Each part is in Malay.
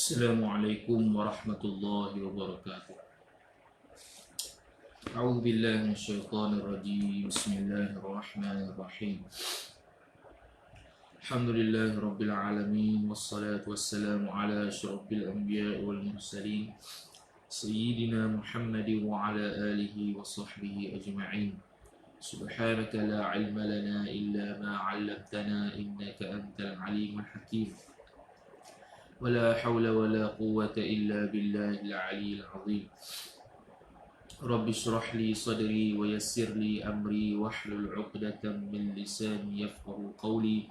Assalamualaikum warahmatullahi wabarakatuh. A'udzu billahi minasyaitonir rajim. Bismillahirrahmanirrahim. Alhamdulillahi rabbil alamin wassalatu wassalamu ala asyrafil anbiya'i wal mursalin sayyidina Muhammadin wa ala alihi wa sahbihi ajma'in. Subhanaka la ilma lana illa ma 'allamtana innaka antal alimul hakim. ولا حول ولا قوة إلا بالله العلي العظيم. رب اشرح لي صدري ويسر لي أمري واحلل عقدة من لساني يفقه قولي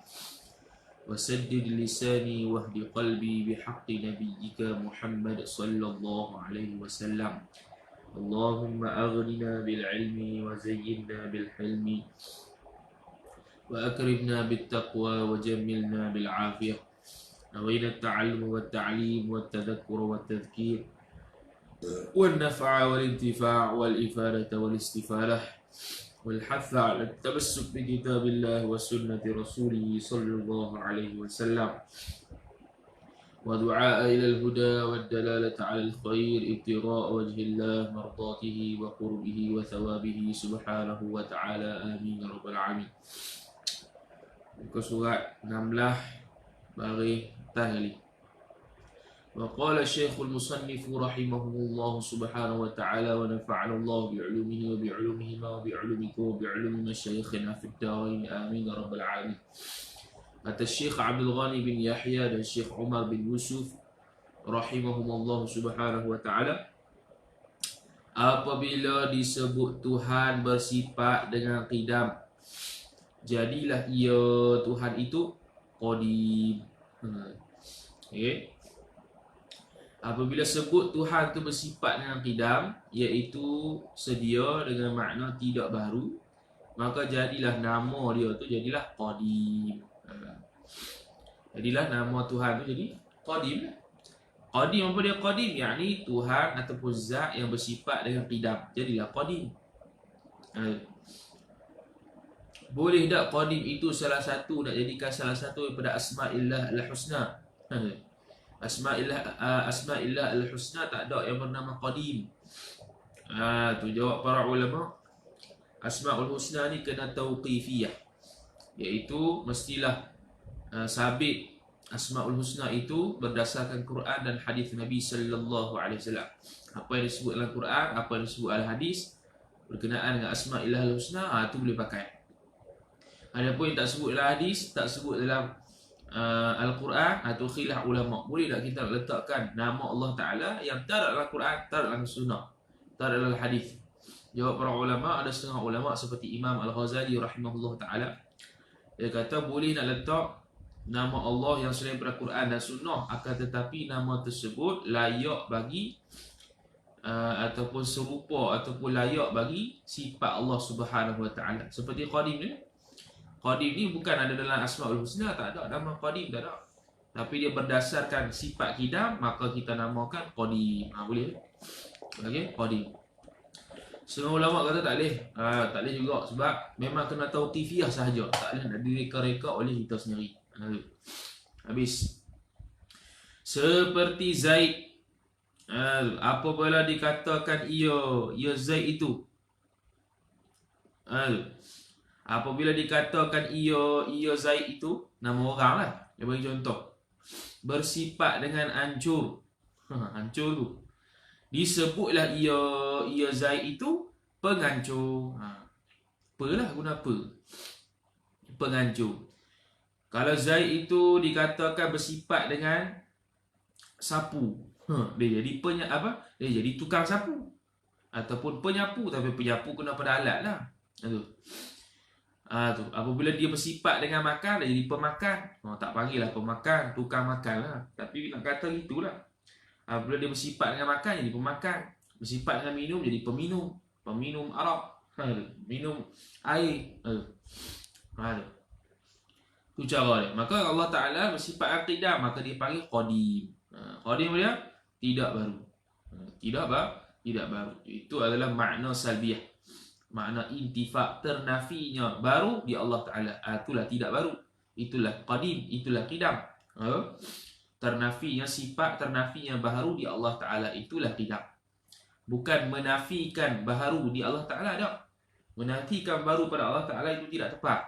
وسدد لساني واهد قلبي بحق نبيك محمد صلى الله عليه وسلم. اللهم أغننا بالعلم وزينا بالحلم وأكرمنا بالتقوى وجملنا بالعافية. نوينا التعلم والتعليم والتذكر والتذكير والنفع والانتفاع والإفادة والاستفادة والحث على التمسك بكتاب الله وسنة رسوله صلى الله عليه وسلم ودعاء إلى الهدى والدلالة على الخير ابتغاء وجه الله مرضاته وقربه وثوابه سبحانه وتعالى آمين يا رب العالمين. Muka surat 16 bagi tahli. Wa qala Syekhul Musannif rahimahullah subhanahu wa ta'ala wa nafa'ana Allah bi'ulumihi wa bi'ulumihima wa bi'ulumikum wa bi'ulumi masyayikhina fid darain amin ya rabbal alamin. Kata Syekh Abdul Ghani bin Yahya dan Syekh Umar bin Yusuf rahimahumullah subhanahu wa ta'ala, apabila disebut Tuhan bersifat dengan qidam, jadilah ia Tuhan itu qadim. Okay. Apabila sebut Tuhan itu bersifat dengan qidam, iaitu sedia dengan makna tidak baru, maka jadilah nama dia tu jadilah qadim. Jadilah nama Tuhan tu jadi qadim. Qadim apa dia qadim? Yakni Tuhan ataupun zat yang bersifat dengan qidam, jadilah qadim. Boleh tak qadim itu salah satu, nak jadikan salah satu daripada Asma'illah al-Husna? Asma'illah al-Husna tak ada yang bernama qadim. Tu jawab para ulama. Asma'ul Husna ni kena tauqifiyah, iaitu mestilah sabit Asma'ul Husna itu berdasarkan Quran dan hadis Nabi sallallahu alaihi wasallam. Apa yang disebut dalam Quran, apa yang disebut dalam hadis berkenaan dengan Asma'illah al-Husna, tu boleh pakai. Adapun yang tak sebut dalam hadis, tak sebut dalam Al-Quran, atau khilaf ulama, boleh tak kita letakkan nama Allah Ta'ala yang tak ada dalam Quran, tak ada dalam sunnah, tak ada dalam hadis? Jawab para ulama, ada setengah ulama seperti Imam Al-Ghazali rahimahullah Ta'ala, dia kata boleh nak letak nama Allah yang selain daripada Quran dan sunnah, akan tetapi nama tersebut layak bagi ataupun serupa ataupun layak bagi sifat Allah Subhanahu Wa Ta'ala. Seperti qadim ni, qadim ni bukan ada dalam Asma'ul Husna, tak ada nama qadim, tak ada. Tapi dia berdasarkan sifat qidam, maka kita namakan qadim. Boleh? Okey, qadim. Semua ulama kata tak boleh. Tak boleh juga, sebab memang kena tauqifiyah sahaja, tak boleh nak direka-reka oleh kita sendiri. Habis. Seperti Zaid, apabila dikatakan ia Zaid itu, apabila dikatakan ia Zaid itu, nama orang lah. Dia bagi contoh. Bersifat dengan hancur. Hancur tu. Disebutlah ia Zaid itu penghancur. Apalah guna apa? Penghancur. Kalau Zaid itu dikatakan bersifat dengan sapu, dia jadi dia jadi tukang sapu. Ataupun penyapu, tapi penyapu kena pada alat lah. Tu. Apabila dia bersifat dengan makan, dia jadi pemakan. Tak panggil lah pemakan, tukang makan lah. Tapi nak kata gitulah. Apabila dia bersifat dengan makan, jadi pemakan. Bersifat dengan minum, jadi peminum. Peminum arak, minum air. Itu cara dia. Maka Allah Ta'ala bersifat qidam, maka dia panggil qadim. Qadim dia tidak baru. Tidak baru. Itu adalah makna salbiyah. Makna intifa', ternafinya baru di Allah Ta'ala. Itulah tidak baru. Itulah qadim, itulah qidam. ternafinya sifat, ternafinya baharu di Allah Ta'ala itulah qidam. Bukan menafikan baharu di Allah Ta'ala, tak. Menafikan baharu pada Allah Ta'ala itu tidak tepat.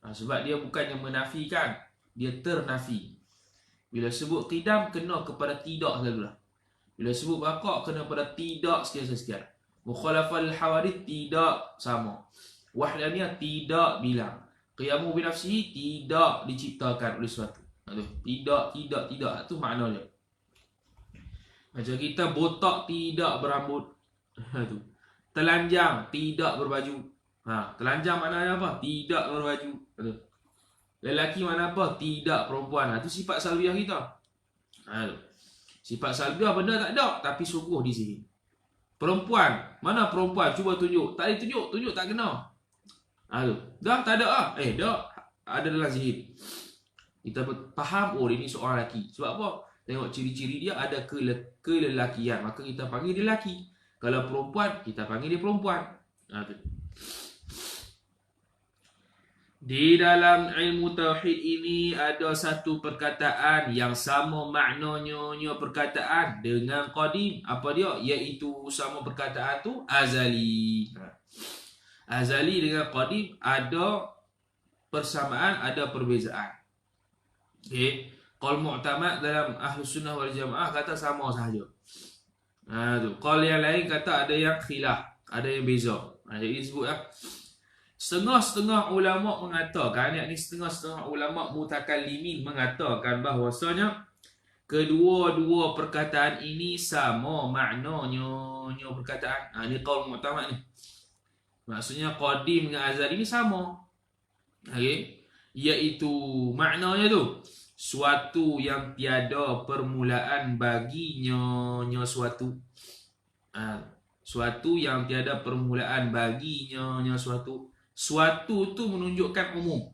Sebab dia bukannya menafikan, dia ternafi. Bila sebut qidam, kena kepada tidak selalulah. Bila sebut baqa', kena pada tidak sekian-sekian. Mukhalafal hawadith tidak sama. Wahdaniyah tidak bilang. Qiyamu binafsihi tidak diciptakan oleh sesuatu. Tidak. Itu maknanya. Macam kita botak tidak berambut. Telanjang tidak berbaju. Telanjang maknanya apa? Tidak berbaju. Lelaki mana apa? Tidak perempuan. Itu sifat salbiah kita. Sifat salbiah benda tak ada, tapi sungguh di sini. Perempuan, mana perempuan? Cuba tunjuk. Tak boleh tunjuk tak kena. Dah tak ada dah ada dalam zihir. Kita faham, oh ini seorang lelaki. Sebab apa? Tengok ciri-ciri dia ada kelelakian, maka kita panggil dia lelaki. Kalau perempuan, kita panggil dia perempuan. Di dalam ilmu tauhid ini ada satu perkataan yang sama maknanya perkataan dengan qadim. Apa dia? Iaitu sama perkataan tu azali. Azali dengan qadim ada persamaan, ada perbezaan. Okey. Qaul mu'tamad dalam Ahlus Sunnah wal Jamaah kata sama sahaja. Qaul yang lain kata ada yang khilaf, ada yang beza. Jadi disebut setengah-setengah ulama mengatakan, yakni setengah-setengah ulama mutakallimin mengatakan bahwasanya kedua-dua perkataan ini sama maknanya perkataan. Ini qaul mu'tamad ni. Maksudnya qadim dengan azali ini sama. Okey. Iaitu maknanya tu suatu yang tiada permulaan baginya suatu. Suatu yang tiada permulaan baginya suatu. Suatu tu menunjukkan umum.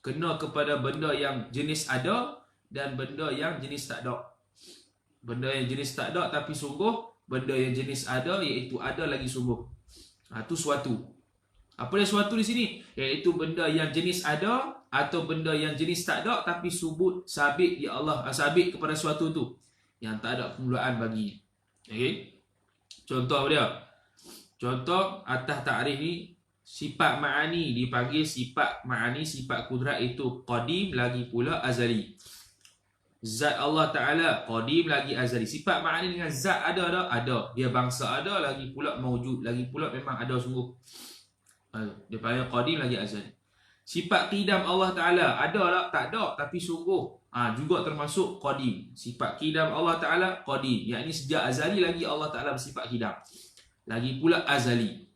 Kena kepada benda yang jenis ada dan benda yang jenis tak ada. Benda yang jenis tak ada tapi sungguh, benda yang jenis ada iaitu ada lagi sungguh. Itu suatu. Apa dia suatu di sini? Iaitu benda yang jenis ada atau benda yang jenis tak ada tapi sabit ya Allah, sabit kepada suatu tu yang tak ada permulaan baginya. Okey. Contoh apa dia? Contoh atas takrif ni, sifat ma'ani dipanggil sifat ma'ani, sifat kudrat itu qadim lagi pula azali. Zat Allah Ta'ala qadim lagi azali. Sifat ma'ani dengan zat ada. Dia bangsa ada, lagi pula mawjud, lagi pula memang ada sungguh. Dia panggil qadim lagi azali. Sifat qidam Allah Ta'ala ada tak ada tapi sungguh juga termasuk qadim. Sifat qidam Allah Ta'ala qadim, yakni sejak azali lagi Allah Ta'ala bersifat qidam. Lagi pula azali.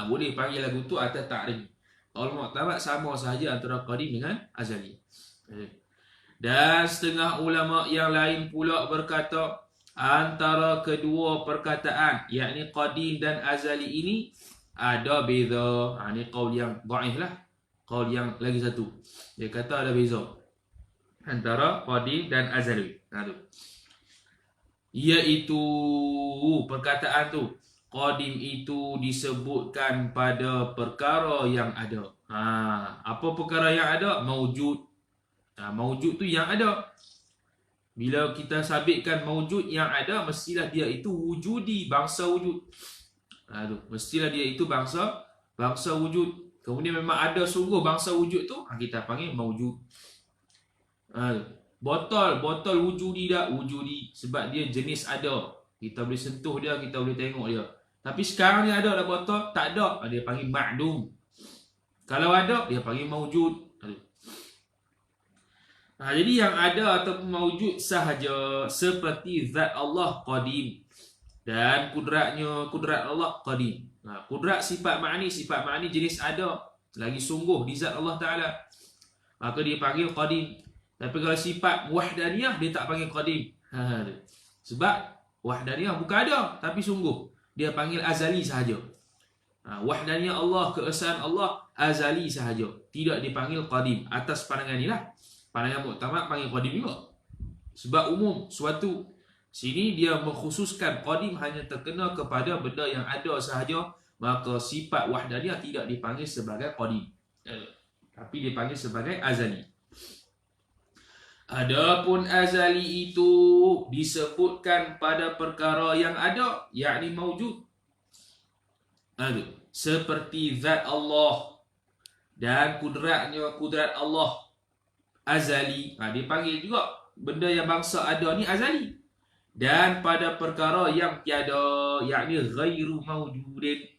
Boleh panggil lagu tu atas ta'rif. Qaul mu'tamad sama sahaja antara qadim dengan azali. Dan setengah ulama yang lain pula berkata antara kedua perkataan yakni qadim dan azali ini ada beza. Ini qaul yang dhaif lah. Qaul yang lagi satu, dia kata ada beza antara qadim dan azali. Iaitu perkataan tu, qadim itu disebutkan pada perkara yang ada. Apa perkara yang ada? Mawjud. Mawjud tu yang ada. Bila kita sabitkan mawjud yang ada, mestilah dia itu wujudi, bangsa wujud. Mestilah dia itu bangsa wujud. Kemudian memang ada sungguh bangsa wujud tu, kita panggil mawjud. Botol wujudi tak? Wujudi. Sebab dia jenis ada. Kita boleh sentuh dia, kita boleh tengok dia. Tapi sekarang dia ada botol? Tak ada. Dia panggil ma'dum. Kalau ada, dia panggil mawjud. Jadi yang ada ataupun mawjud sahaja, seperti zat Allah qadim. Dan kudrat Allah qadim. Kudrat sifat ma'ani jenis ada, lagi sungguh di zat Allah Ta'ala, maka dia panggil qadim. Tapi kalau sifat wahdaniyah, dia tak panggil qadim. Sebab wahdaniyah bukan ada tapi sungguh, dia panggil azali sahaja. Wahdaniyah Allah, keesaan Allah azali sahaja, tidak dipanggil qadim. Atas pandangan inilah, pandangan mu'tamad panggil qadim juga. Sebab umum suatu. Sini dia mengkhususkan qadim hanya terkena kepada benda yang ada sahaja, maka sifat wahdaniyah tidak dipanggil sebagai qadim, tapi dipanggil sebagai azali. Adapun azali itu disebutkan pada perkara yang ada, yakni maujud. Seperti zat Allah dan kudrat Allah azali. Dipanggil juga benda yang bangsa ada ni azali. Dan pada perkara yang tiada, yakni ghairu maujudin.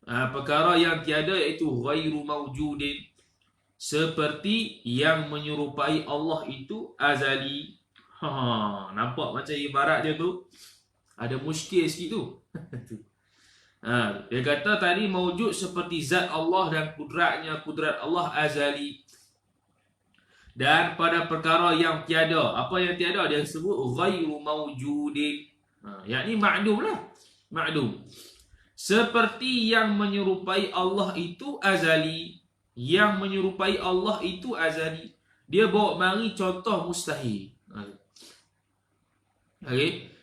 Perkara yang tiada iaitu ghairu maujudin. Seperti yang menyerupai Allah itu azali. Nampak macam ibarat dia tu ada muskil sikit tu. Dia kata tadi maujud seperti zat Allah dan kudrat Allah azali. Dan pada perkara yang tiada, apa yang tiada dia sebut ghairu maujudin. Yakni ma'dum lah. Ma'dum. Seperti yang menyerupai Allah itu azali. Yang menyerupai Allah itu azali. Dia bawa mari contoh mustahil.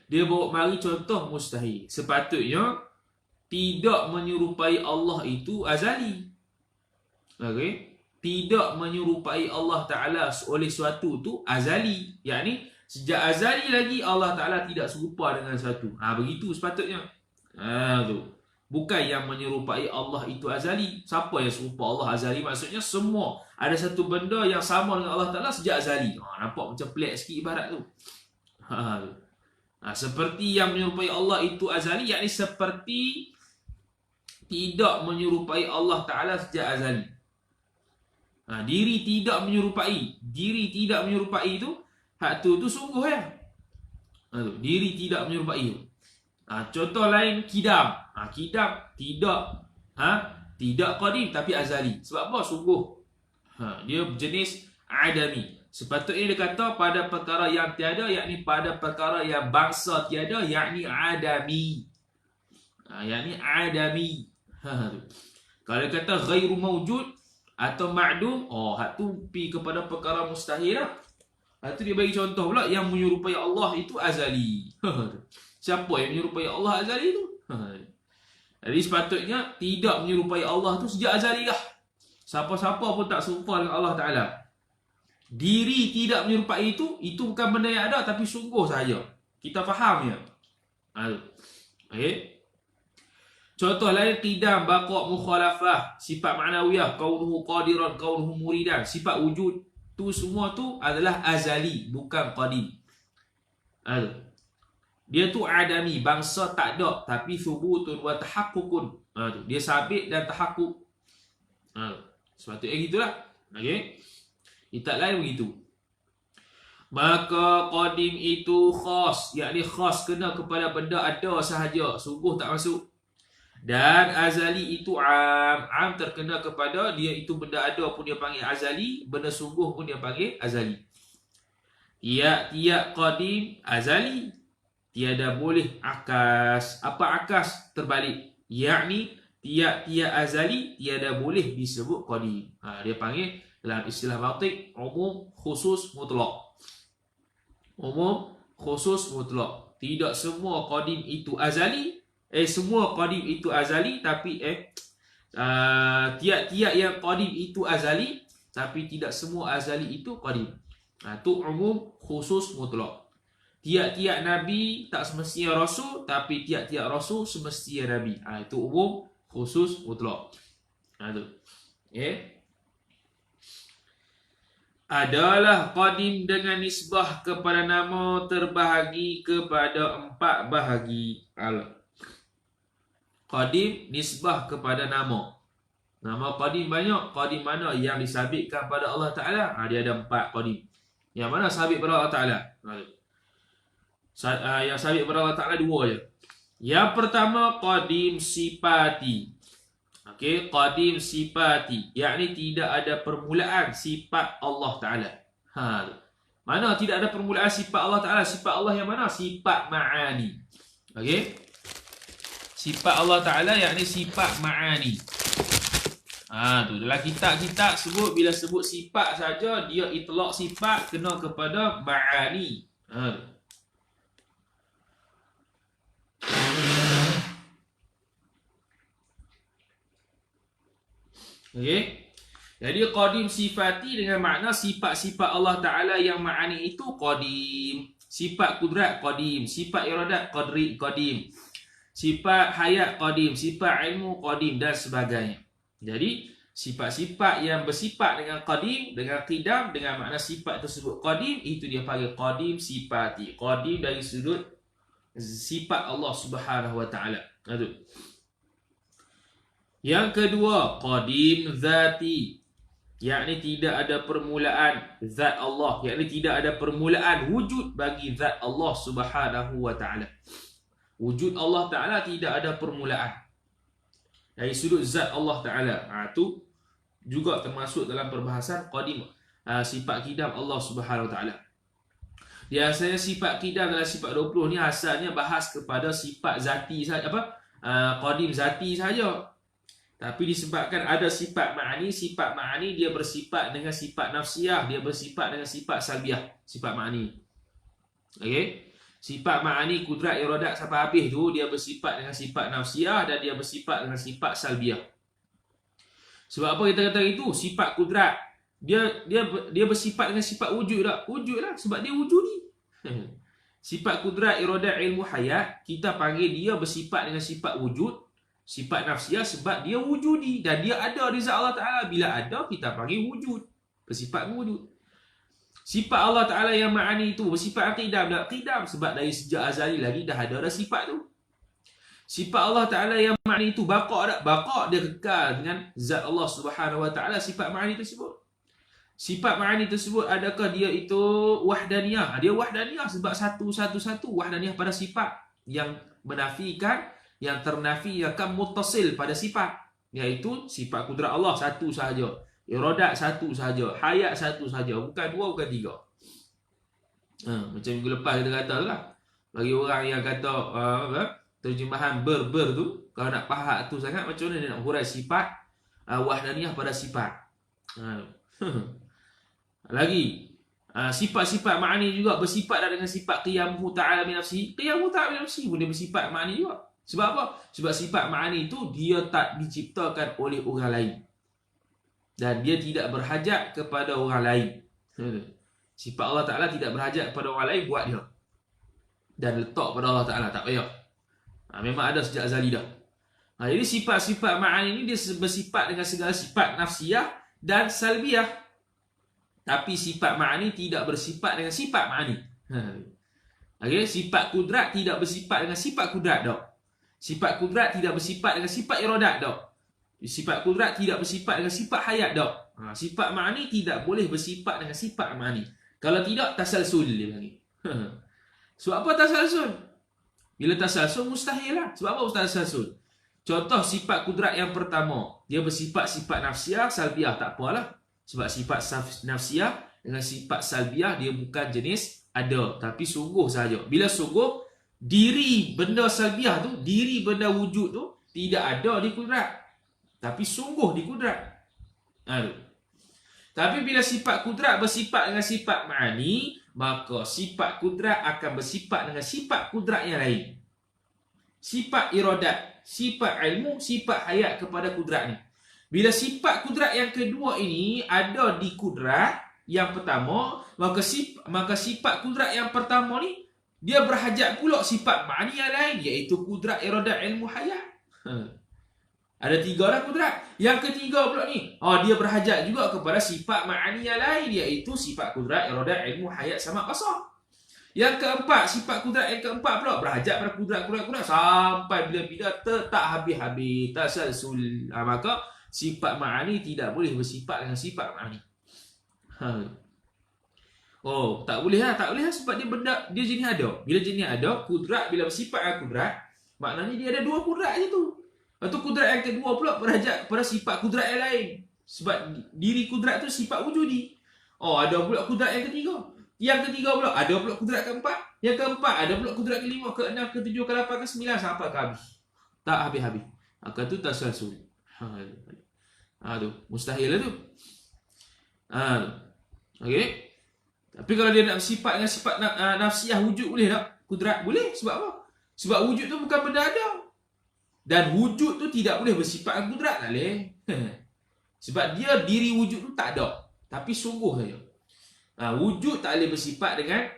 Dia bawa mari contoh mustahil. Sepatutnya tidak menyerupai Allah itu azali. Tidak menyerupai Allah Ta'ala oleh suatu tu azali. Yakni sejak azali lagi Allah Ta'ala tidak serupa dengan suatu. Begitu sepatutnya. Tu. Bukan yang menyerupai Allah itu azali. Siapa yang serupa Allah azali? Maksudnya semua. Ada satu benda yang sama dengan Allah Ta'ala sejak azali. Nampak macam pelik sikit ibarat tu. Seperti yang menyerupai Allah itu azali. Yakni seperti tidak menyerupai Allah Ta'ala sejak azali. Diri tidak menyerupai. Diri tidak menyerupai itu, hak tu sungguh ya. Diri tidak menyerupai itu. Contoh lain kidam. Kidam tidak qadim tapi azali. Sebab apa? Sungguh. Dia jenis adami. Sepatutnya dia kata pada perkara yang tiada, yakni pada perkara yang bangsa tiada, yakni adami. Yakni adami. Kalau dia kata ghairu maujud atau ma'dum, hak tu pi kepada perkara mustahil lah. Hak tu dia bagi contoh pula yang menyerupai Allah itu azali. Siapa yang menyerupai Allah azali tu? Jadi sepatutnya tidak menyerupai Allah tu sejak azali lah. Siapa-siapa pun tak serupa dengan Allah Ta'ala. Diri tidak menyerupai itu bukan benda yang ada, tapi sungguh saja. Kita faham ya? Contoh lain qidam, baqa', mukhalafah, sifat ma'nawiyah, kaunuhu qadiran, kaunuhu muridan. Sifat wujud tu semua tu adalah azali, bukan qadim. Dia tu adami, bangsa tak ada, tapi thubutun wa tahaqqukun. Dia sabit dan tahaqquk. Sepatutnya gitulah. Kita lain begitu. Maka qadim itu khas, yakni khas kena kepada benda ada sahaja, sungguh tak masuk. Dan azali itu am terkena kepada dia itu benda ada pun dia panggil azali, benda sungguh pun dia panggil azali. Tiap qadim azali. Tiada boleh akas. Apa akas? Terbalik. Yakni tiap-tiap azali tiada boleh disebut qadim. Dia panggil dalam istilah mantiq umum khusus mutlak. Umum khusus mutlak. Tidak semua qadim itu azali. Semua qadim itu azali, tapi tiap-tiap yang qadim itu azali, tapi tidak semua azali itu qadim. Itu umum khusus mutlak. Tiap-tiap Nabi tak semestinya Rasul, tapi tiap-tiap Rasul semestinya Nabi. Itu umum khusus mutlak. Adalah qadim dengan nisbah kepada nama terbahagi kepada 4 bahagi. Qadim nisbah kepada nama. Nama qadim banyak. Qadim mana yang disabitkan pada Allah Ta'ala? Dia ada 4 qadim. Yang mana sabit pada Allah Ta'ala? Yang sabit pada Allah Ta'ala 2 je. Yang pertama qadim sifati. Qadim sifati, yakni tidak ada permulaan sifat Allah Ta'ala. Mana tidak ada permulaan sifat Allah Ta'ala? Sifat Allah yang mana? Sifat ma'ani. Sifat Allah Ta'ala yakni sifat ma'ani. Tu dalam kitab-kitab sebut, bila sebut sifat saja dia itlaq sifat kena kepada ma'ani. Jadi qadim sifati dengan makna sifat-sifat Allah Ta'ala yang ma'ani itu qadim. Sifat kudrat qadim, sifat iradat qadim, sifat hayat qadim, sifat ilmu qadim dan sebagainya. Jadi sifat-sifat yang bersifat dengan qadim, dengan qidam, dengan makna sifat tersebut qadim, itu dia panggil qadim sifati. Qadim dari sudut sifat Allah Subhanahu wa Ta'ala. Itu. Yang kedua, qadim zati, yakni tidak ada permulaan zat Allah, yakni tidak ada permulaan wujud bagi zat Allah Subhanahu wa Ta'ala. Wujud Allah Ta'ala tidak ada permulaan dari sudut zat Allah Ta'ala. Itu juga termasuk dalam perbahasan qadim, sifat qidam Allah Subhanahu wa Ta'ala. Biasanya sifat qidam dalam sifat 20 ni asalnya bahas kepada sifat zati saja, qadim zati saja. Tapi disebabkan ada sifat ma'ani dia bersifat dengan sifat nafsiyah, dia bersifat dengan sifat salbiah, sifat ma'ani. Okey. Sifat ma'ani kudrat iradat sampai habis tu dia bersifat dengan sifat nafsiyah dan dia bersifat dengan sifat salbiah. Sebab apa kita kata itu? Sifat kudrat dia bersifat dengan sifat wujud tak? Wujud lah sebab dia wujudi. Sifat kudrat iradat ilmu hayat kita panggil dia bersifat dengan sifat wujud. Sifat nafsiyah sebab dia wujudi dan dia ada di zat Allah Ta'ala. Bila ada kita panggil wujud, bersifat wujud. Sifat Allah Ta'ala yang ma'ani itu bersifat qidam, sebab dari sejak azali lagi dah ada sifat tu. Sifat Allah Ta'ala yang ma'ani itu baqa' dia kekal dengan zat Allah Subhanahu wa Ta'ala, sifat ma'ani tersebut. Sifat ma'ani tersebut adakah dia itu wahdaniyah? Dia wahdaniyah sebab satu-satu wahdaniyah pada sifat yang menafikan, yang ternafi akan muttasil pada sifat, iaitu sifat kudrat Allah satu sahaja, iradat satu sahaja, hayat satu sahaja, bukan dua, bukan tiga. Macam minggu lepas kita kata tu lah, bagi orang yang kata terjemahan ber tu, kalau nak faham tu sangat, macam mana dia nak hurai sifat wahdaniyah pada sifat. Lagi sifat-sifat ma'ani juga bersifat dengan sifat qiyamuhu ta'ala min nafsihi. Qiyamuhu ta'ala min nafsihi pun dia bersifat ma'ani juga. Sebab apa? Sebab sifat ma'ani itu dia tak diciptakan oleh orang lain. Dan dia tidak berhajat kepada orang lain. Sifat Allah Ta'ala tidak berhajat kepada orang lain, buat dia. Dan letak pada Allah Ta'ala, tak payah. Memang ada sejak azali dah. Jadi sifat-sifat ma'ani ini dia bersifat dengan segala sifat nafsiyah dan salbiyah. Tapi sifat ma'ani tidak bersifat dengan sifat ma'ani. Okay? Sifat kudrat tidak bersifat dengan sifat kudrat dah. Sifat kudrat tidak bersifat dengan sifat iradat dah. Sifat kudrat tidak bersifat dengan sifat hayat dah. Sifat ma'ani tidak boleh bersifat dengan sifat ma'ani. Kalau tidak, tasalsul dia panggil. Sebab apa tasalsul? Bila tasalsul, mustahil lah. Sebab apa tasalsul? Contoh sifat kudrat yang pertama, dia bersifat sifat nafsiyah, salbiah, tak apalah. Sebab sifat nafsiyah dengan sifat salbiah dia bukan jenis ada, tapi sungguh sahaja. Bila sungguh, diri benda salbiah tu, diri benda wujud tu tidak ada di kudrat, tapi sungguh di kudrat. Tapi bila sifat kudrat bersifat dengan sifat ma'ani, maka sifat kudrat akan bersifat dengan sifat kudrat yang lain. Sifat iradat, sifat ilmu, sifat hayat kepada kudrat ni. Bila sifat kudrat yang kedua ini ada di kudrat yang pertama, maka sifat kudrat yang pertama ni dia berhajat pula sifat ma'ani yang lain, iaitu kudrat iradat ilmu hayat. Ada tiga lah kudrat. Yang ketiga pula ni, dia berhajat juga kepada sifat ma'ani yang lain, iaitu sifat kudrat iradat ilmu hayat sama basar. Yang keempat, sifat kudrat yang keempat pula berhajat pada kudrat sampai bila-bila tak habis-habis, tasalsul. Maka sifat ma'ani tidak boleh bersifat dengan sifat ma'ani. Tak boleh lah sebab dia jenis ada. Bila jenis ada, kudrat bila bersifat dengan kudrat, maknanya dia ada dua kudrat je tu. Lepas tu kudrat yang kedua pula berhajat kepada sifat kudrat yang lain. Sebab diri kudrat tu sifat wujudi. Ada pula kudrat yang ketiga. Yang ketiga pula ada pula kudrat keempat. Yang keempat ada pula kudrat kelima, keenam, ketujuh, ke-8, ke-9 sampai ke habis. Tak habis-habis. Maka tu tasalsul. Tu mustahil lah tu. Okey. Tapi kalau dia nak bersifat dengan sifat nafsiyah wujud boleh tak? Kudrat boleh. Sebab apa? Sebab wujud tu bukan benda ada. Dan wujud tu tidak boleh bersifat dengan kudrat tak boleh. Sebab dia diri wujud tu tak ada, tapi sungguh saja. Wujud tak boleh bersifat dengan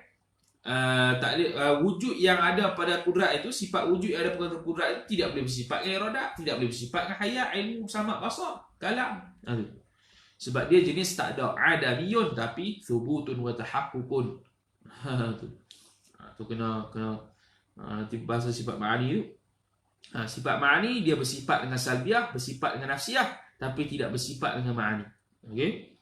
tak boleh, wujud yang ada pada kudrat itu, sifat wujud yang ada pada kudrat itu tidak boleh bersifat dengan iradat, tidak boleh bersifat dengan hayat, ilmu, sama, basar, kalam. Sebab dia jenis tak ada adamiyun, tapi thubutun wa tahaqqukun. Tu kena nanti bahasa sifat ma'ani tu. Sifat ma'ani dia bersifat dengan salbiah, bersifat dengan nafsiyah, tapi tidak bersifat dengan ma'ani. Okey.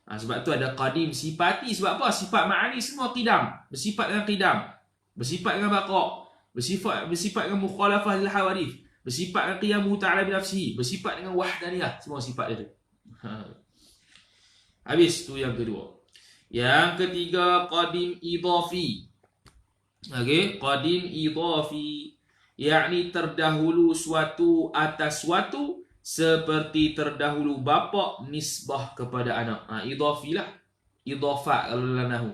Sebab tu ada qadim sifati. Sebab apa? Sifat ma'ani semua qidam, bersifat dengan qidam, bersifat dengan baqa', bersifat dengan mukhalafah lil hawadith, bersifat dengan qiyamu ta'ala bi nafsihi, bersifat dengan wahdaniyah, semua sifat dia tu. Habis tu yang kedua. Yang ketiga qadim idafi. Okey, qadim idafi, yakni terdahulu suatu atas suatu, seperti terdahulu bapa nisbah kepada anak. Idafi lah. Idafat kalau dalam nahwu.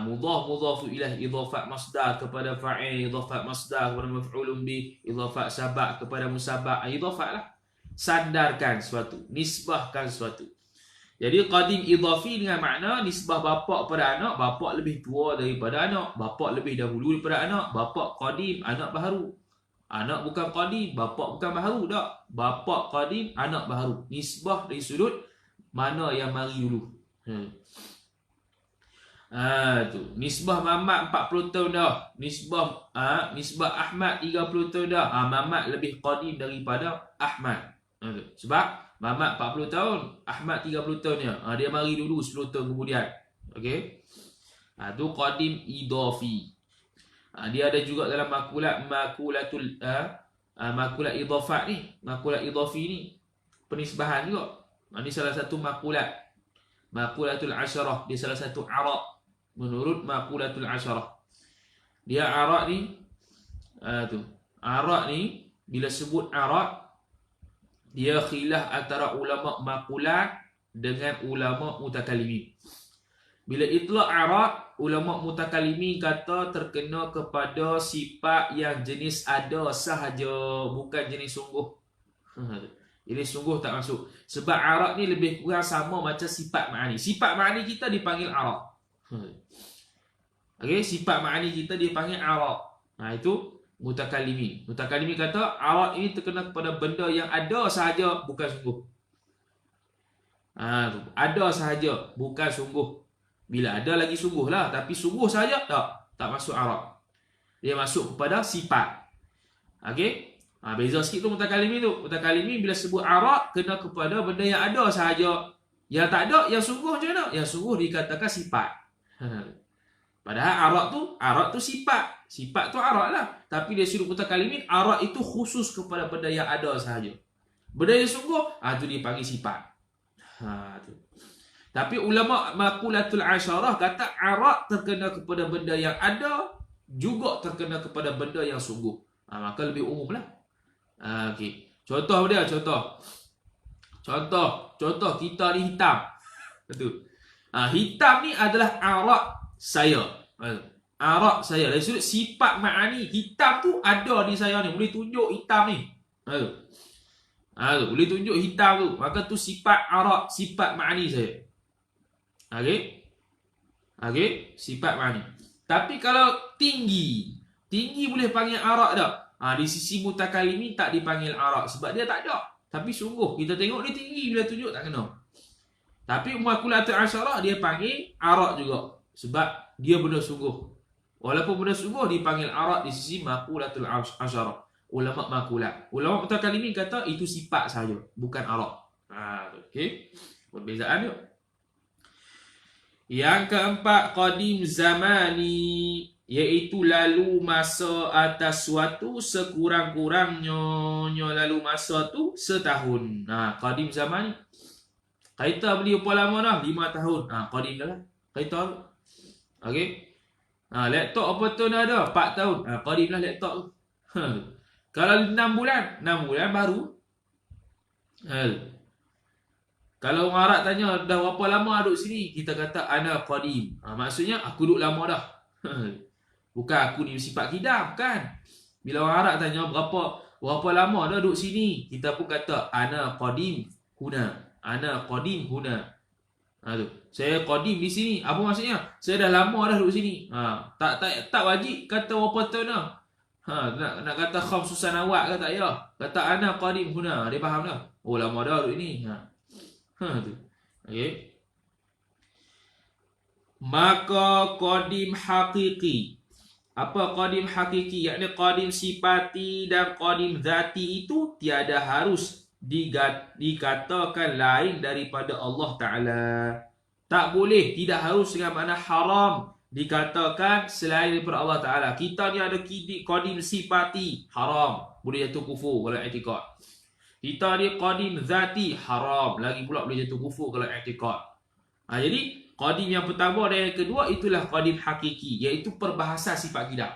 Mudhaf mudhafu ilaih, idafat masdar kepada fa'il, idafat masdar kepada maf'ulun bih, idafat sabak kepada musabak. Idafat lah. Sandarkan sesuatu, nisbahkan sesuatu. Jadi qadim idafi dengan makna nisbah bapa kepada anak, bapa lebih tua daripada anak, bapa lebih dahulu daripada anak, bapa qadim, anak baharu. Anak bukan qadim, bapa bukan baharu tak. Bapa qadim, anak baharu. Nisbah dari sudut mana yang mari dulu. Tu. Nisbah Mamat 40 tahun dah. Nisbah Ahmad 30 tahun dah. Mamat lebih qadim daripada Ahmad. Sebab Mamat 40 tahun, Ahmad 30 tahun ya. Dia mari dulu 10 tahun kemudian. Okey. Tu qadim idafi. Dia ada juga dalam makulat idafat ni, makulat idafi ni penisbahan juga. Ini salah satu makulatul asyarah, dia salah satu arak menurut makulatul asyarah. Dia arak ni arak ni bila sebut arak, dia khilaf antara ulama makulat dengan ulama mutakalimin. Bila itlaq arak, ulama mutakalimin kata terkena kepada sifat yang jenis ada sahaja, bukan jenis sungguh. Jenis sungguh tak masuk. Sebab arak ni lebih kurang sama macam sifat ma'ani. Sifat ma'ani kita dipanggil arak. Okey, sifat ma'ani kita dipanggil arak. Itu mutakalimin. Mutakalimin kata arak ini terkena kepada benda yang ada sahaja, bukan sungguh. Ada sahaja, bukan sungguh. Bila ada lagi sungguh lah, tapi sungguh saja tak masuk arak. Dia masuk kepada sifat. Okey? Beza sikit tu mutakalimin tu. Mutakalimin bila sebut arak kena kepada benda yang ada sahaja. Yang tak ada, yang sungguh macam mana? Yang sungguh dikatakan sifat. Padahal arak tu sifat. Sifat tu arak lah. Tapi dia sudut mutakalimin, arak itu khusus kepada benda yang ada sahaja. Benda yang sungguh, tu dipanggil sifat. Tu. Tapi ulama makulatul asyarah kata arak terkena kepada benda yang ada, juga terkena kepada benda yang sungguh. Maka lebih umum lah. Okay. Contoh dia, contoh kita ni hitam. Betul. Hitam ni adalah arak saya. Arak saya. Dari sudut sifat ma'ani, hitam tu ada di saya ni. Boleh tunjuk hitam ni. Boleh tunjuk hitam tu. Maka tu sifat arak, sifat ma'ani saya. Okey, sifat ma'ani. Tapi kalau tinggi boleh panggil arak tak? Di sisi mutakalimin tak dipanggil arak sebab dia tak ada. Tapi sungguh kita tengok dia tinggi, bila tunjuk tak kena. Tapi makulatul asyarah dia panggil arak juga sebab dia benda sungguh. Walaupun benda sungguh dipanggil arak di sisi makulatul asyarah. Ulama makulat. Ulama mutakalimin kata itu sifat saja, bukan arak. Okey. Perbezaan dia. Yang keempat, qadim zamani, iaitu lalu masa atas suatu sekurang-kurangnya lalu masa tu setahun. Qadim zamani. Kereta beli berapa lama dah? 5 tahun. Qadim dah lah. Kereta tu. Okey. Laptop apa tahun dah ada? 4 tahun. Qadim lah laptop tu. Kalau 6 bulan baru. Kalau orang Arab tanya, dah berapa lama duduk sini? Kita kata, ana qadim. Maksudnya, aku duduk lama dah. Bukan aku ni sifat kidam, kan? Bila orang Arab tanya, berapa lama dah duduk sini? Kita pun kata, ana qadim huna. Ana qadim huna. Tu. Saya qadim di sini. Apa maksudnya? Saya dah lama dah duduk sini. Tak wajib kata berapa tahun dah. Nak kata khamsu sanawat ke tak ya? Kata ana qadim huna. Dia faham dah. Oh, lama dah duduk ini. Tu. Okey. Maka qadim hakiki. Apa qadim hakiki? Yakni qadim sifati dan qadim zati itu tiada harus dikatakan lain daripada Allah Ta'ala. Tak boleh, tidak harus dengan makna haram dikatakan selain daripada Allah Ta'ala. Kita ni ada qadim sifati, haram, boleh jatuh kufur kalau i'tiqad. Kita ni qadim zati, haram, lagi pula boleh jatuh kufur kalau i'tiqad. Jadi qadim yang pertama dan yang kedua itulah qadim hakiki, iaitu perbahasan sifat kita.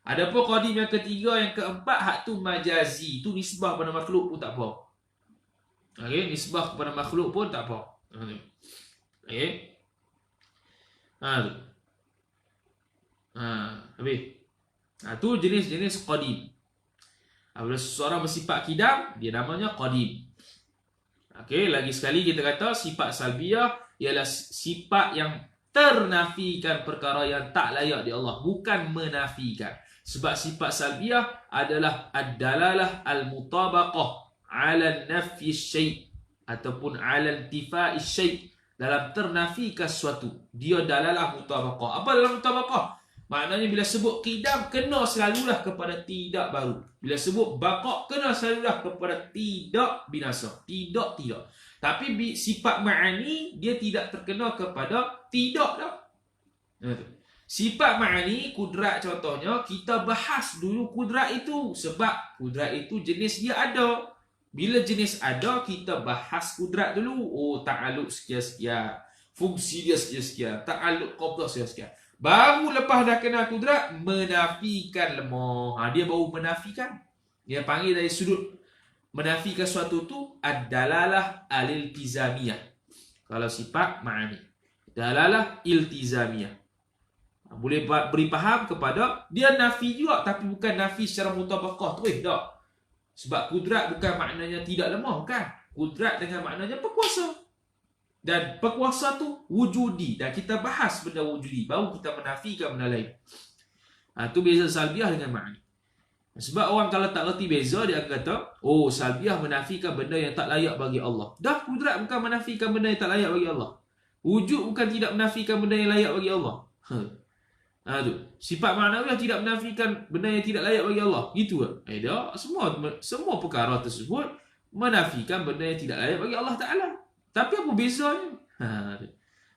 Adapun qadim yang ketiga, yang keempat, hak tu majazi, tu nisbah pada makhluk pun tak apa. Okey, nisbah kepada makhluk pun tak apa. Okey. Tu. Habis. Tu jenis-jenis qadim. Apabila seseorang bersifat kidam, dia namanya qadim. Okey, lagi sekali kita kata sifat salbiyah ialah sifat yang ternafikan perkara yang tak layak di Allah, bukan menafikan. Sebab sifat salbiyah adalah ad-dalalah al-mutabaqah 'ala nafyi syai' ataupun 'ala intifa'i syai', dalam ternafikan sesuatu. Dia dalalah mutabaqah. Apa dalam mutabaqah? Maknanya bila sebut qidam, kena selalulah kepada tidak baru. Bila sebut baqa', kena selalulah kepada tidak binasa. Tidak. Tapi sifat ma'ani, dia tidak terkena kepada tidak dah. Sifat ma'ani, kudrat contohnya, kita bahas dulu kudrat itu. Sebab kudrat itu jenis dia ada. Bila jenis ada, kita bahas kudrat dulu. Oh, ta'aluk sekian-sekian. Fungsi dia sekian-sekian. Ta'aluk qabdah sekian-sekian. Baru lepas dah kenal kudrat, menafikan lemah. Dia baru menafikan. Dia panggil dari sudut menafikan suatu tu ad-dalalah al-iltizamiyah. Kalau sifat ma'ani. Dalalah iltizamiyah. Boleh beri faham kepada dia nafi juga, tapi bukan nafi secara mutabaqah tu tak. Sebab kudrat bukan maknanya tidak lemah, bukan. Kudrat dengan maknanya berkuasa. Dan berkuasa tu wujudi, dan kita bahas benda wujudi, baru kita menafikan benda lain. Tu beza salbiyah dengan ma'ani. Sebab orang kalau tak reti beza, dia akan kata, oh, salbiyah menafikan benda yang tak layak bagi Allah. Dah, kudrat bukan menafikan benda yang tak layak bagi Allah. Wujud bukan tidak menafikan benda yang layak bagi Allah. Tu. Sifat ma'nawiyah tidak menafikan benda yang tidak layak bagi Allah. Gitu ke? Tak. Semua perkara tersebut menafikan benda yang tidak layak bagi Allah Ta'ala. Tapi apa bezanya?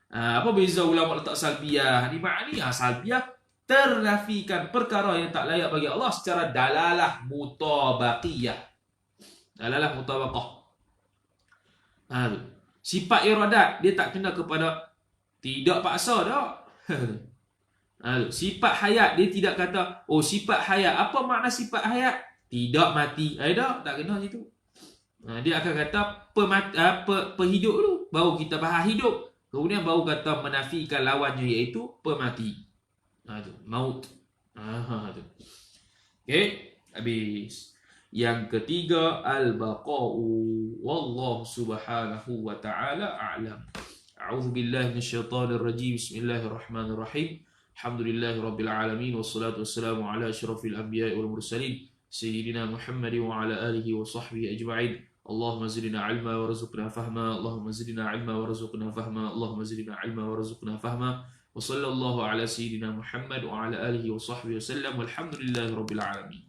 Apa beza ulama letak salbiyah? Ni ma'ani. Salbiyah ternafikan perkara yang tak layak bagi Allah secara dalalah mutabaqiyah. Dalalah mutabaqah. Sifat iradat, dia tak kena kepada tidak paksa tak. Sifat hayat, dia tidak kata, oh, sifat hayat. Apa makna sifat hayat? Tidak mati. Tak kena situ. Dia akan kata perhidup dulu, baru kita bahas hidup. Kemudian baru kata menafikan lawannya, iaitu pemati. Maut. Okey, habis. Yang ketiga, al-baqa'u. Wallahu subhanahu wa ta'ala a'lam. A'udzu billahi minasyaitonir rajim. Bismillahirrahmanirrahim. Alhamdulillahi rabbil alamin, wassalatu wassalamu ala asyrafil anbiya'i wal mursalin sayyidina Muhammad wa ala alihi wa sahbihi ajma'in. Allahumma zidna ilma warzuqna fahma. Allahumma zidna ilma warzuqna fahma. Allahumma zidna ilma warzuqna fahma. Wa sallallahu ala sayyidina Muhammad wa ala alihi wa sahbihi wasallam. Walhamdulillahi rabbil alamin.